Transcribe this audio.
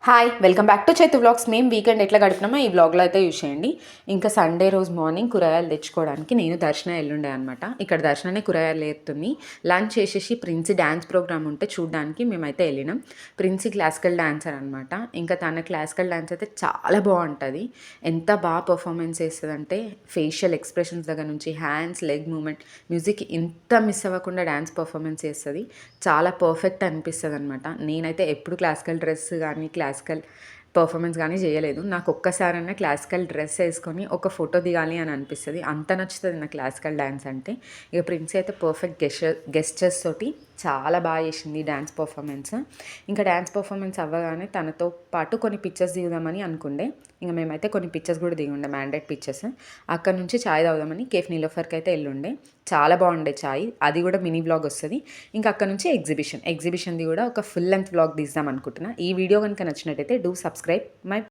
Hi welcome back to చేతు vlogs. మేము weekend ఎట్లా గడిపినామో ఈ వ్లాగ్లో అయితే చూసేయండి. ఇంకా సండే రోజు మార్నింగ్ కూరగాయలు తెచ్చుకోవడానికి నేను దర్శన ఎల్లుండే అనమాట. ఇక్కడ దర్శననే కూరగాయలు ఎత్తుంది. లంచ్ చేసేసి ప్రిన్సీ డ్యాన్స్ ప్రోగ్రామ్ ఉంటే చూడడానికి మేమైతే వెళ్ళినాం. ప్రిన్సీ క్లాసికల్ డాన్సర్ అనమాట. ఇంకా తన క్లాసికల్ డాన్స్ అయితే చాలా బాగుంటుంది. ఎంత బాగా పర్ఫార్మెన్స్ చేస్తుందంటే ఫేషియల్ ఎక్స్ప్రెషన్స్ దగ్గర నుంచి హ్యాండ్స్, లెగ్ మూమెంట్, మ్యూజిక్ ఇంత మిస్ అవ్వకుండా డ్యాన్స్ పర్ఫార్మెన్స్ చేస్తుంది. చాలా పర్ఫెక్ట్ అనిపిస్తుంది అనమాట. నేనైతే ఎప్పుడు క్లాసికల్ డ్రెస్ కానీ క్లాసికల్ పర్ఫార్మెన్స్ కానీ చేయలేదు. నాకు ఒక్కసారైనా క్లాసికల్ డ్రెస్ వేసుకొని ఒక ఫోటో దిగాలి అని అనిపిస్తుంది. అంత నచ్చుతుంది నా క్లాసికల్ డ్యాన్స్ అంటే. ఇక ప్రిన్సీ అయితే పర్ఫెక్ట్ గెస్చర్స్ తోటి చాలా బాగా చేసింది డ్యాన్స్ పర్ఫార్మెన్స్. ఇంకా డ్యాన్స్ పర్ఫార్మెన్స్ అవ్వగానే తనతో పాటు కొన్ని పిక్చర్స్ దిగుదామని అనుకుండే. ఇంకా మేమైతే కొన్ని పిక్చర్స్ కూడా దిగి ఉండే, మ్యాండేట్ పిక్చర్స్. అక్కడ నుంచి చాయ్ తాగుదామని కేఫ్ నీలోఫర్కి అయితే వెళ్ళుండే. చాలా బాగుండే చాయ్. అది కూడా మినీ బ్లాగ్ వస్తుంది. ఇంకా అక్కడ నుంచి ఎగ్జిబిషన్ది కూడా ఒక ఫుల్ లెంత్ బ్లాగ్ తీద్దాం అనుకుంటున్నా. ఈ వీడియో కనుక నచ్చినట్టయితే డూ సబ్స్క్రైబ్ మై